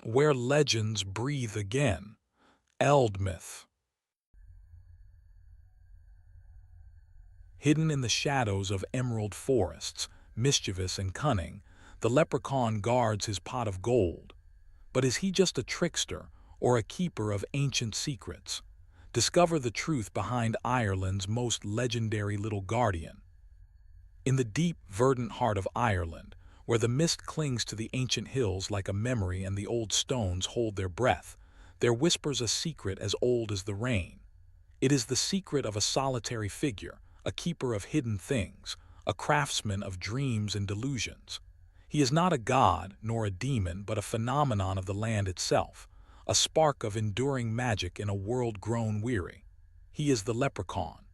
Where legends breathe again. Eldmyth. Hidden in the shadows of emerald forests, mischievous and cunning, the leprechaun guards his pot of gold. But is he just a trickster or a keeper of ancient secrets? Discover the truth behind Ireland's most legendary little guardian. In the deep, verdant heart of Ireland, where the mist clings to the ancient hills like a memory and the old stones hold their breath, there whispers a secret as old as the rain. It is the secret of a solitary figure, a keeper of hidden things, a craftsman of dreams and delusions. He is not a god nor a demon, but a phenomenon of the land itself, a spark of enduring magic in a world grown weary. He is the leprechaun.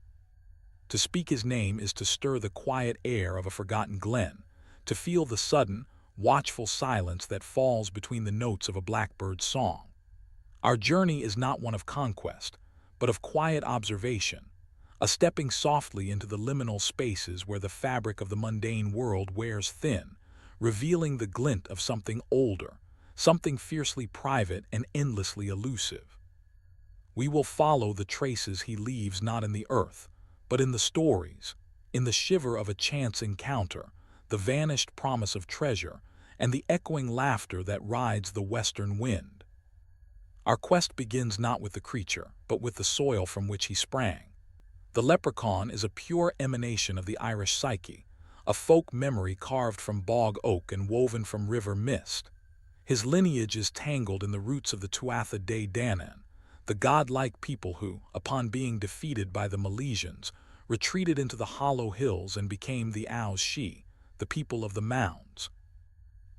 To speak his name is to stir the quiet air of a forgotten glen, to feel the sudden, watchful silence that falls between the notes of a blackbird's song. Our journey is not one of conquest, but of quiet observation, a stepping softly into the liminal spaces where the fabric of the mundane world wears thin, revealing the glint of something older, something fiercely private and endlessly elusive. We will follow the traces he leaves not in the earth, but in the stories, in the shiver of a chance encounter, the vanished promise of treasure, and the echoing laughter that rides the western wind. Our quest begins not with the creature, but with the soil from which he sprang. The leprechaun is a pure emanation of the Irish psyche, a folk memory carved from bog oak and woven from river mist. His lineage is tangled in the roots of the Tuatha De Danann, the godlike people who, upon being defeated by the Milesians, retreated into the hollow hills and became the Owls-She, the people of the mounds.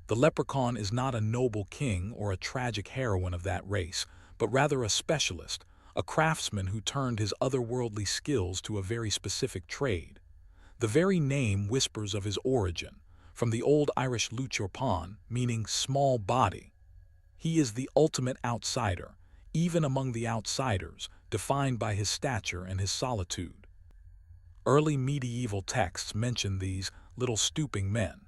The leprechaun is not a noble king or a tragic heroine of that race, but rather a specialist, a craftsman who turned his otherworldly skills to a very specific trade. The very name whispers of his origin, from the old Irish luchorpan, meaning small body. He is the ultimate outsider, even among the outsiders, defined by his stature and his solitude. Early medieval texts mention these little stooping men,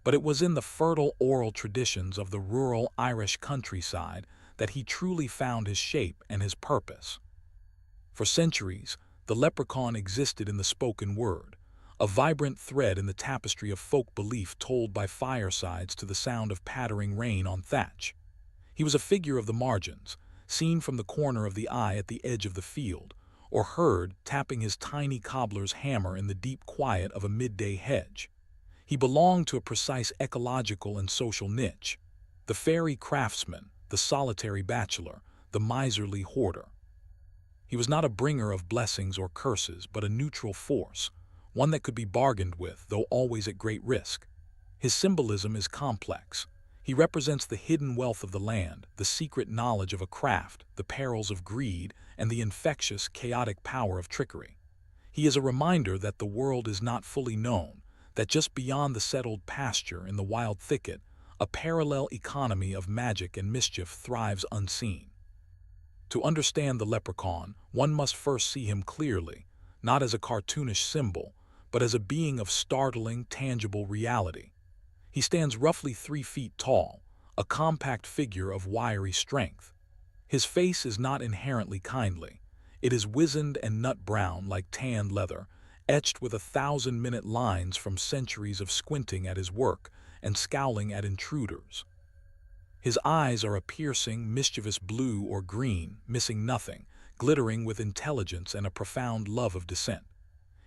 but it was in the fertile oral traditions of the rural Irish countryside that he truly found his shape and his purpose. For centuries, the leprechaun existed in the spoken word, a vibrant thread in the tapestry of folk belief told by firesides to the sound of pattering rain on thatch. He was a figure of the margins, seen from the corner of the eye at the edge of the field, or heard tapping his tiny cobbler's hammer in the deep quiet of a midday hedge. He belonged to a precise ecological and social niche: the fairy craftsman, the solitary bachelor, the miserly hoarder. He was not a bringer of blessings or curses, but a neutral force, one that could be bargained with, though always at great risk. His symbolism is complex. He represents the hidden wealth of the land, the secret knowledge of a craft, the perils of greed, and the infectious, chaotic power of trickery. He is a reminder that the world is not fully known, that just beyond the settled pasture in the wild thicket, a parallel economy of magic and mischief thrives unseen. To understand the leprechaun, one must first see him clearly, not as a cartoonish symbol, but as a being of startling, tangible reality. He stands roughly 3 feet tall, a compact figure of wiry strength. His face is not inherently kindly. It is wizened and nut-brown like tanned leather, etched with 1,000-minute lines from centuries of squinting at his work and scowling at intruders. His eyes are a piercing, mischievous blue or green, missing nothing, glittering with intelligence and a profound love of dissent.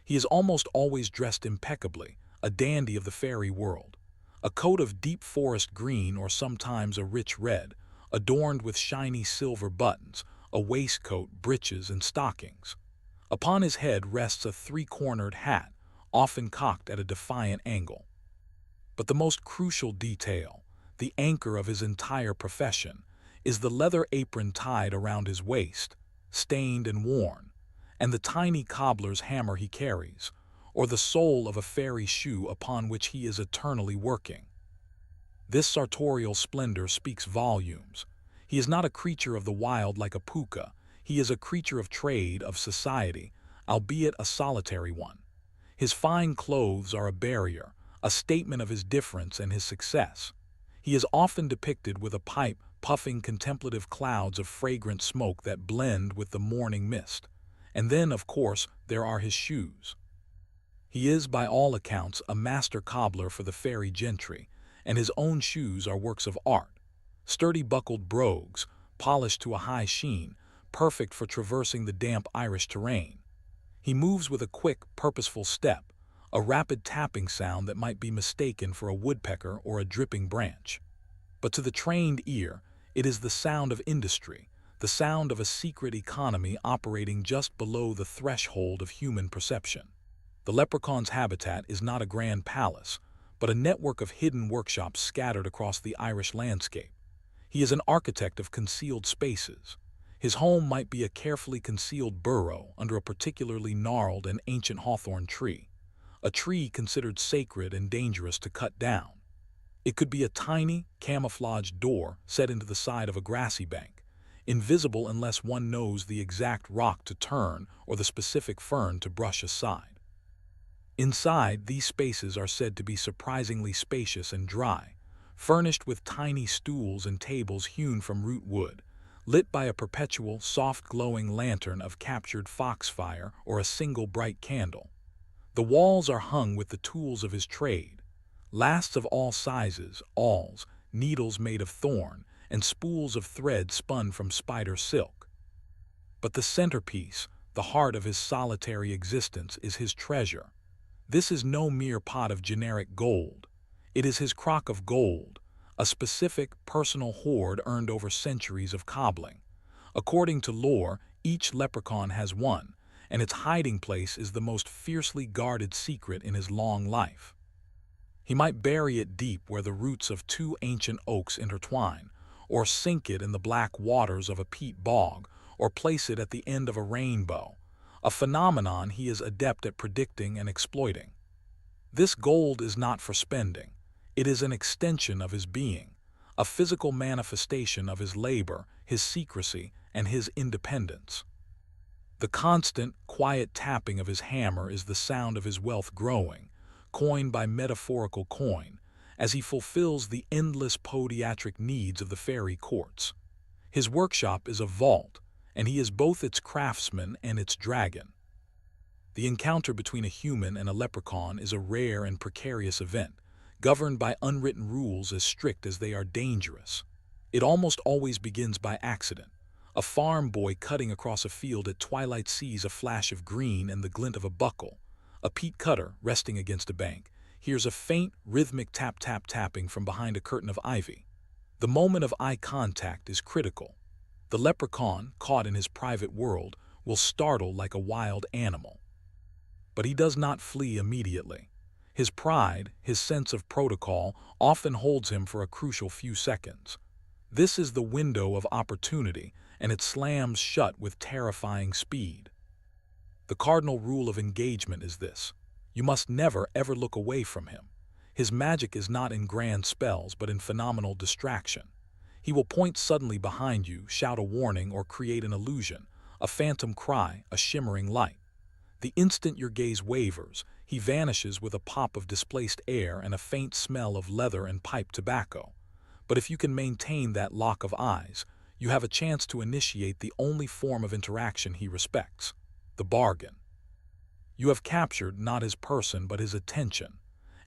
He is almost always dressed impeccably, a dandy of the fairy world. A coat of deep forest green or sometimes a rich red, adorned with shiny silver buttons, a waistcoat, breeches, and stockings. Upon his head rests a 3-cornered hat, often cocked at a defiant angle. But the most crucial detail, the anchor of his entire profession, is the leather apron tied around his waist, stained and worn, and the tiny cobbler's hammer he carries, or the sole of a fairy shoe upon which he is eternally working. This sartorial splendor speaks volumes. He is not a creature of the wild like a puka. He is a creature of trade, of society, albeit a solitary one. His fine clothes are a barrier, a statement of his difference and his success. He is often depicted with a pipe puffing contemplative clouds of fragrant smoke that blend with the morning mist. And then, of course, there are his shoes. He is, by all accounts, a master cobbler for the fairy gentry, and his own shoes are works of art. Sturdy buckled brogues, polished to a high sheen, perfect for traversing the damp Irish terrain. He moves with a quick, purposeful step, a rapid tapping sound that might be mistaken for a woodpecker or a dripping branch. But to the trained ear, it is the sound of industry, the sound of a secret economy operating just below the threshold of human perception. The leprechaun's habitat is not a grand palace, but a network of hidden workshops scattered across the Irish landscape. He is an architect of concealed spaces. His home might be a carefully concealed burrow under a particularly gnarled and ancient hawthorn tree, a tree considered sacred and dangerous to cut down. It could be a tiny, camouflaged door set into the side of a grassy bank, invisible unless one knows the exact rock to turn or the specific fern to brush aside. Inside, these spaces are said to be surprisingly spacious and dry, furnished with tiny stools and tables hewn from root wood, lit by a perpetual, soft-glowing lantern of captured foxfire or a single bright candle. The walls are hung with the tools of his trade, lasts of all sizes, awls, needles made of thorn, and spools of thread spun from spider silk. But the centerpiece, the heart of his solitary existence, is his treasure. This is no mere pot of generic gold. It is his crock of gold, a specific, personal hoard earned over centuries of cobbling. According to lore, each leprechaun has one, and its hiding place is the most fiercely guarded secret in his long life. He might bury it deep where the roots of two ancient oaks intertwine, or sink it in the black waters of a peat bog, or place it at the end of a rainbow, a phenomenon he is adept at predicting and exploiting. This gold is not for spending. It is an extension of his being, a physical manifestation of his labor, his secrecy, and his independence. The constant, quiet tapping of his hammer is the sound of his wealth growing, coin by metaphorical coin, as he fulfills the endless podiatric needs of the fairy courts. His workshop is a vault, and he is both its craftsman and its dragon. The encounter between a human and a leprechaun is a rare and precarious event, governed by unwritten rules as strict as they are dangerous. It almost always begins by accident. A farm boy cutting across a field at twilight sees a flash of green and the glint of a buckle. A peat cutter, resting against a bank, hears a faint, rhythmic tap-tap-tapping from behind a curtain of ivy. The moment of eye contact is critical. The leprechaun, caught in his private world, will startle like a wild animal. But he does not flee immediately. His pride, his sense of protocol, often holds him for a crucial few seconds. This is the window of opportunity, and it slams shut with terrifying speed. The cardinal rule of engagement is this: you must never ever look away from him. His magic is not in grand spells, but in phenomenal distraction. He will point suddenly behind you, shout a warning, or create an illusion, a phantom cry, a shimmering light. The instant your gaze wavers, he vanishes with a pop of displaced air and a faint smell of leather and pipe tobacco. But if you can maintain that lock of eyes, you have a chance to initiate the only form of interaction he respects: the bargain. You have captured not his person but his attention,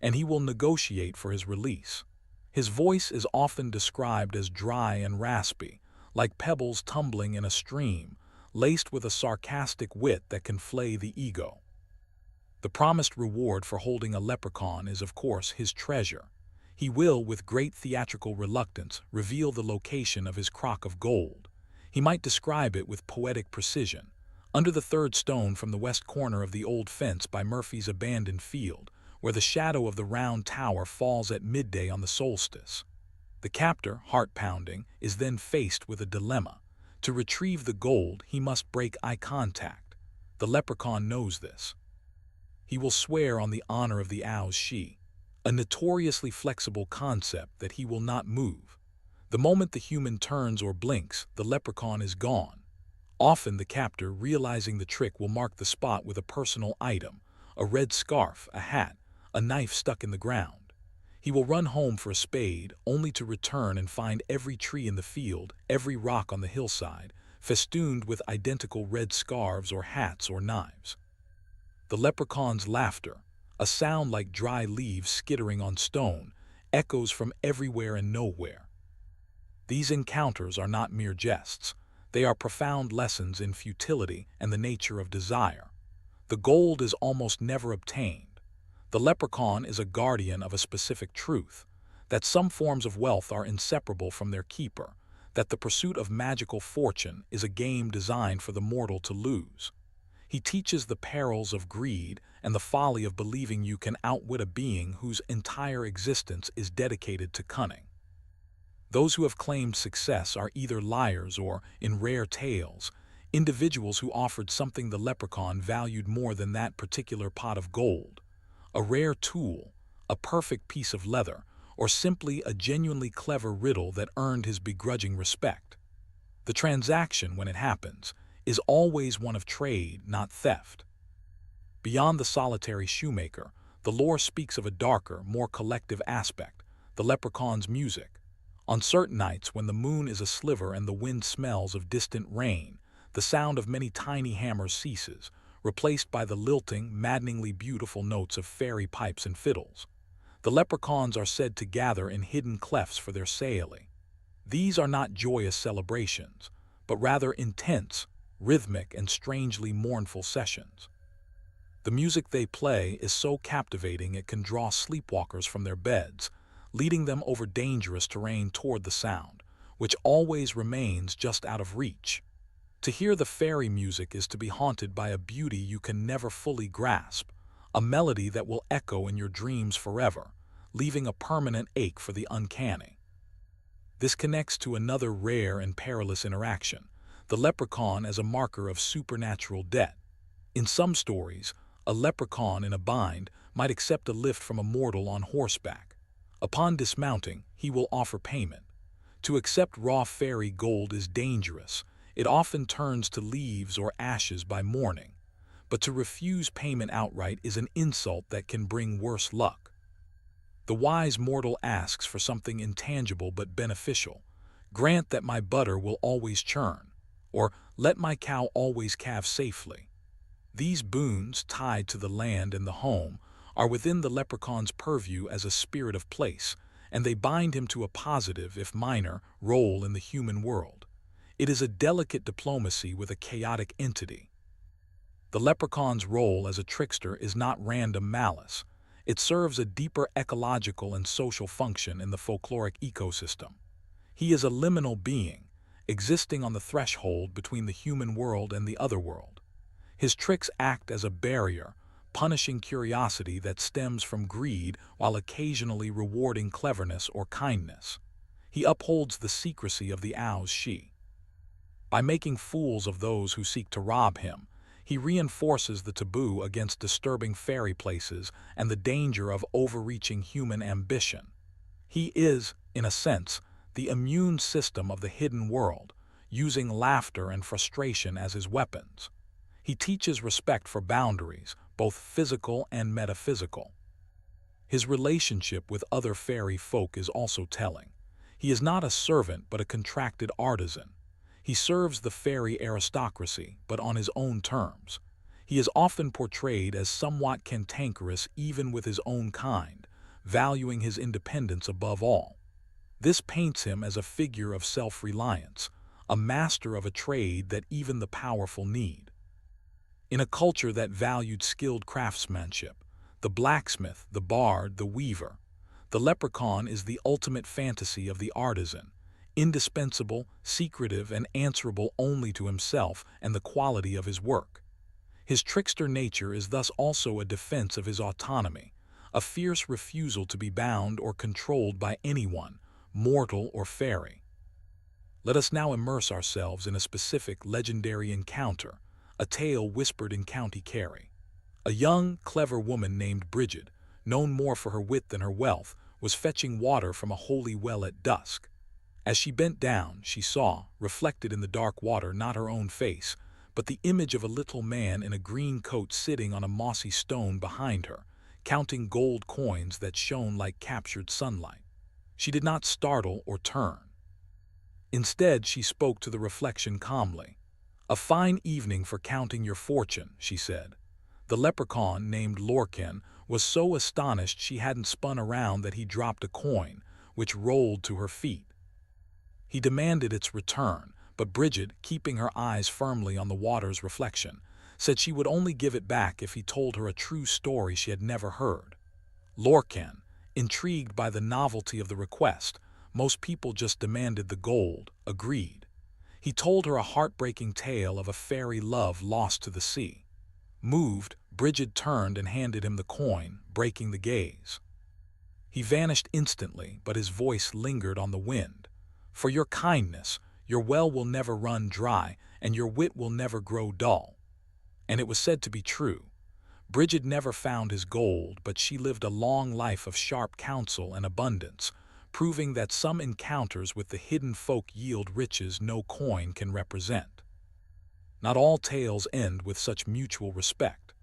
and he will negotiate for his release. His voice is often described as dry and raspy, like pebbles tumbling in a stream, laced with a sarcastic wit that can flay the ego. The promised reward for holding a leprechaun is, of course, his treasure. He will, with great theatrical reluctance, reveal the location of his crock of gold. He might describe it with poetic precision: under the third stone from the west corner of the old fence by Murphy's abandoned field, where the shadow of the round tower falls at midday on the solstice. The captor, heart-pounding, is then faced with a dilemma. To retrieve the gold, he must break eye contact. The leprechaun knows this. He will swear on the honor of the owl's she, a notoriously flexible concept that he will not move. The moment the human turns or blinks, the leprechaun is gone. Often the captor, realizing the trick, will mark the spot with a personal item: a red scarf, a hat, a knife stuck in the ground. He will run home for a spade, only to return and find every tree in the field, every rock on the hillside, festooned with identical red scarves or hats or knives. The leprechaun's laughter, a sound like dry leaves skittering on stone, echoes from everywhere and nowhere. These encounters are not mere jests. They are profound lessons in futility and the nature of desire. The gold is almost never obtained. The leprechaun is a guardian of a specific truth, that some forms of wealth are inseparable from their keeper, that the pursuit of magical fortune is a game designed for the mortal to lose. He teaches the perils of greed and the folly of believing you can outwit a being whose entire existence is dedicated to cunning. Those who have claimed success are either liars or, in rare tales, individuals who offered something the leprechaun valued more than that particular pot of gold, a rare tool, a perfect piece of leather, or simply a genuinely clever riddle that earned his begrudging respect. The transaction, when it happens, is always one of trade, not theft. Beyond the solitary shoemaker, the lore speaks of a darker, more collective aspect, the leprechaun's music. On certain nights when the moon is a sliver and the wind smells of distant rain, the sound of many tiny hammers ceases, replaced by the lilting, maddeningly beautiful notes of fairy pipes and fiddles. The leprechauns are said to gather in hidden clefts for their seili. These are not joyous celebrations, but rather intense, rhythmic, and strangely mournful sessions. The music they play is so captivating it can draw sleepwalkers from their beds, leading them over dangerous terrain toward the sound, which always remains just out of reach. To hear the fairy music is to be haunted by a beauty you can never fully grasp, a melody that will echo in your dreams forever, leaving a permanent ache for the uncanny. This connects to another rare and perilous interaction, the leprechaun as a marker of supernatural debt. In some stories, a leprechaun in a bind might accept a lift from a mortal on horseback. Upon dismounting, he will offer payment. To accept raw fairy gold is dangerous. It often turns to leaves or ashes by morning. But to refuse payment outright is an insult that can bring worse luck. The wise mortal asks for something intangible but beneficial. Grant that my butter will always churn, or let my cow always calve safely. These boons, tied to the land and the home, are within the leprechaun's purview as a spirit of place, and they bind him to a positive, if minor, role in the human world. It is a delicate diplomacy with a chaotic entity. The leprechaun's role as a trickster is not random malice. It serves a deeper ecological and social function in the folkloric ecosystem. He is a liminal being, existing on the threshold between the human world and the other world. His tricks act as a barrier, punishing curiosity that stems from greed while occasionally rewarding cleverness or kindness. He upholds the secrecy of the owl's she. By making fools of those who seek to rob him, he reinforces the taboo against disturbing fairy places and the danger of overreaching human ambition. He is, in a sense, the immune system of the hidden world, using laughter and frustration as his weapons. He teaches respect for boundaries, both physical and metaphysical. His relationship with other fairy folk is also telling. He is not a servant but a contracted artisan. He serves the fairy aristocracy, but on his own terms. He is often portrayed as somewhat cantankerous even with his own kind, valuing his independence above all. This paints him as a figure of self-reliance, a master of a trade that even the powerful need. In a culture that valued skilled craftsmanship, the blacksmith, the bard, the weaver, the leprechaun is the ultimate fantasy of the artisan, indispensable, secretive, and answerable only to himself and the quality of his work. His trickster nature is thus also a defense of his autonomy, a fierce refusal to be bound or controlled by anyone, mortal or fairy. Let us now immerse ourselves in a specific legendary encounter, a tale whispered in County Kerry. A young, clever woman named Bridget, known more for her wit than her wealth, was fetching water from a holy well at dusk. As she bent down, she saw, reflected in the dark water, not her own face, but the image of a little man in a green coat sitting on a mossy stone behind her, counting gold coins that shone like captured sunlight. She did not startle or turn. Instead, she spoke to the reflection calmly. "A fine evening for counting your fortune," she said. The leprechaun, named Lorcan, was so astonished she hadn't spun around that he dropped a coin, which rolled to her feet. He demanded its return, but Bridget, keeping her eyes firmly on the water's reflection, said she would only give it back if he told her a true story she had never heard. Lorcan, intrigued by the novelty of the request, most people just demanded the gold, agreed. He told her a heartbreaking tale of a fairy love lost to the sea. Moved, Bridget turned and handed him the coin, breaking the gaze. He vanished instantly, but his voice lingered on the wind. "For your kindness, your well will never run dry, and your wit will never grow dull." And it was said to be true. Bridget never found his gold, but she lived a long life of sharp counsel and abundance, proving that some encounters with the hidden folk yield riches no coin can represent. Not all tales end with such mutual respect.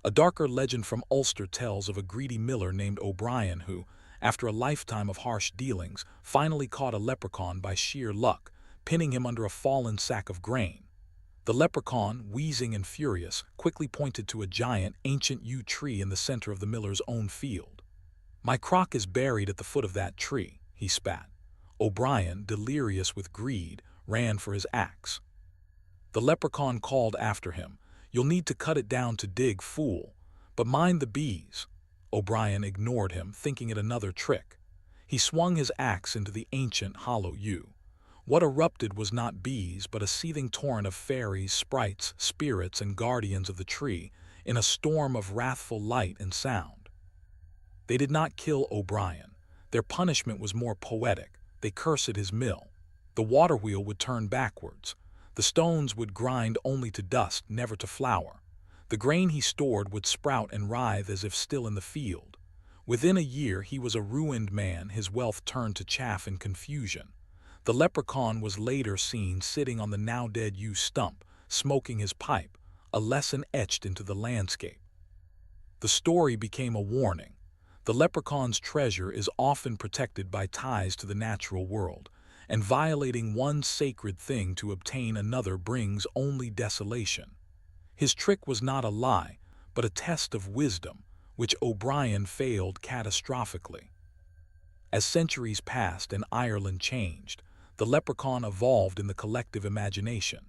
A darker legend from Ulster tells of a greedy miller named O'Brien who, after a lifetime of harsh dealings, finally caught a leprechaun by sheer luck, pinning him under a fallen sack of grain. The leprechaun, wheezing and furious, quickly pointed to a giant, ancient yew tree in the center of the miller's own field. "My crock is buried at the foot of that tree," he spat. O'Brien, delirious with greed, ran for his axe. The leprechaun called after him, "You'll need to cut it down to dig, fool. But mind the bees." O'Brien ignored him, thinking it another trick. He swung his axe into the ancient hollow yew. What erupted was not bees, but a seething torrent of fairies, sprites, spirits, and guardians of the tree, in a storm of wrathful light and sound. They did not kill O'Brien. Their punishment was more poetic. They cursed his mill. The water wheel would turn backwards. The stones would grind only to dust, never to flour. The grain he stored would sprout and writhe as if still in the field. Within a year he was a ruined man, his wealth turned to chaff and confusion. The leprechaun was later seen sitting on the now-dead yew stump, smoking his pipe, a lesson etched into the landscape. The story became a warning. The leprechaun's treasure is often protected by ties to the natural world, and violating one sacred thing to obtain another brings only desolation. His trick was not a lie, but a test of wisdom, which O'Brien failed catastrophically. As centuries passed and Ireland changed, the leprechaun evolved in the collective imagination.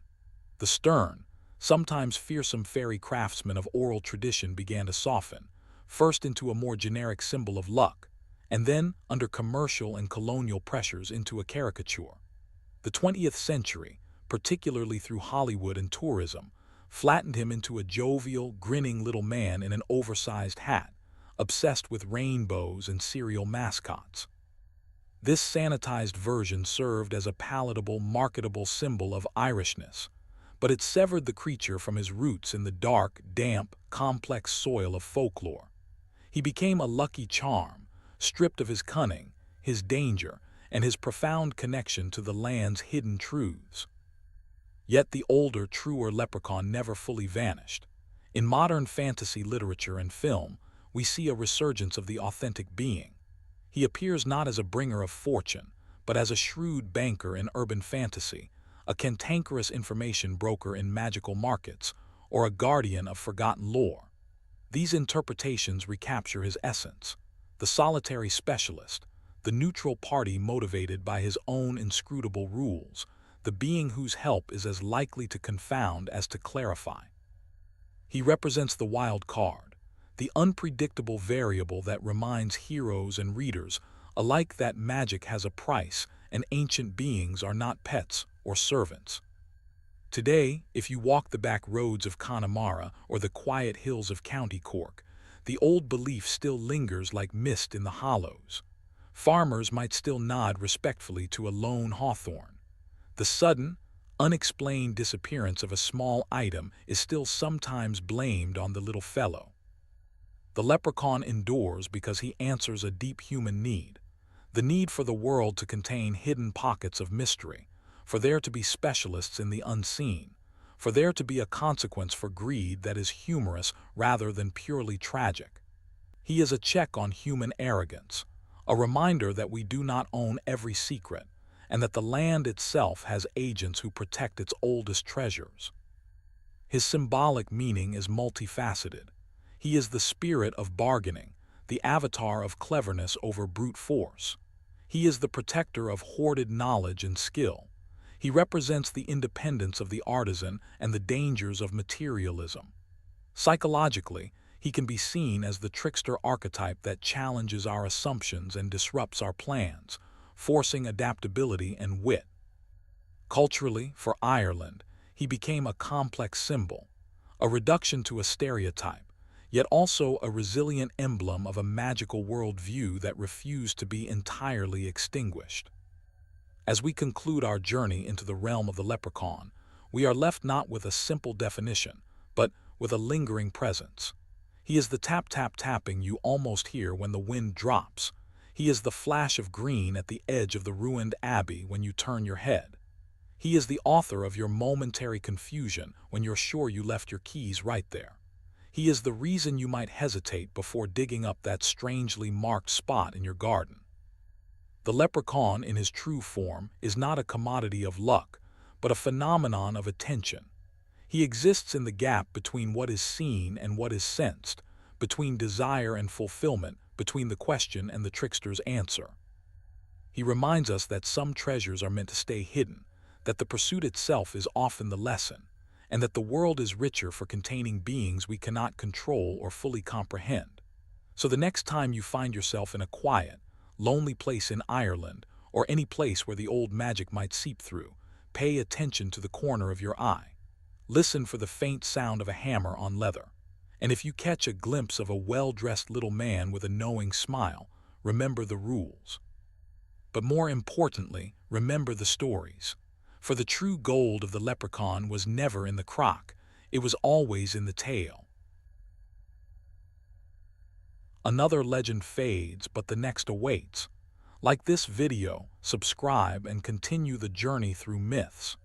The stern, sometimes fearsome fairy craftsmen of oral tradition began to soften, first into a more generic symbol of luck, and then, under commercial and colonial pressures, into a caricature. The 20th century, particularly through Hollywood and tourism, flattened him into a jovial, grinning little man in an oversized hat, obsessed with rainbows and cereal mascots. This sanitized version served as a palatable, marketable symbol of Irishness, but it severed the creature from his roots in the dark, damp, complex soil of folklore. He became a lucky charm, stripped of his cunning, his danger, and his profound connection to the land's hidden truths. Yet the older, truer leprechaun never fully vanished. In modern fantasy literature and film, we see a resurgence of the authentic being. He appears not as a bringer of fortune, but as a shrewd banker in urban fantasy, a cantankerous information broker in magical markets, or a guardian of forgotten lore. These interpretations recapture his essence: the solitary specialist, the neutral party motivated by his own inscrutable rules, the being whose help is as likely to confound as to clarify. He represents the wild card, the unpredictable variable that reminds heroes and readers alike that magic has a price and ancient beings are not pets or servants. Today, if you walk the back roads of Connemara or the quiet hills of County Cork, the old belief still lingers like mist in the hollows. Farmers might still nod respectfully to a lone hawthorn. The sudden, unexplained disappearance of a small item is still sometimes blamed on the little fellow. The leprechaun endures because he answers a deep human need, the need for the world to contain hidden pockets of mystery, for there to be specialists in the unseen, for there to be a consequence for greed that is humorous rather than purely tragic. He is a check on human arrogance, a reminder that we do not own every secret, and that the land itself has agents who protect its oldest treasures. His symbolic meaning is multifaceted. He is the spirit of bargaining, the avatar of cleverness over brute force. He is the protector of hoarded knowledge and skill. He represents the independence of the artisan and the dangers of materialism. Psychologically, he can be seen as the trickster archetype that challenges our assumptions and disrupts our plans, forcing adaptability and wit. Culturally, for Ireland, he became a complex symbol, a reduction to a stereotype, yet also a resilient emblem of a magical worldview that refused to be entirely extinguished. As we conclude our journey into the realm of the leprechaun, we are left not with a simple definition, but with a lingering presence. He is the tap-tap-tapping you almost hear when the wind drops. He is the flash of green at the edge of the ruined abbey when you turn your head. He is the author of your momentary confusion when you're sure you left your keys right there. He is the reason you might hesitate before digging up that strangely marked spot in your garden. The leprechaun in his true form is not a commodity of luck, but a phenomenon of attention. He exists in the gap between what is seen and what is sensed, between desire and fulfillment, between the question and the trickster's answer. He reminds us that some treasures are meant to stay hidden, that the pursuit itself is often the lesson, and that the world is richer for containing beings we cannot control or fully comprehend. So the next time you find yourself in a quiet, lonely place in Ireland, or any place where the old magic might seep through, pay attention to the corner of your eye. Listen for the faint sound of a hammer on leather. And if you catch a glimpse of a well-dressed little man with a knowing smile, remember the rules. But more importantly, remember the stories. For the true gold of the leprechaun was never in the crock, it was always in the tale. Another legend fades, but the next awaits. Like this video, subscribe and continue the journey through myths.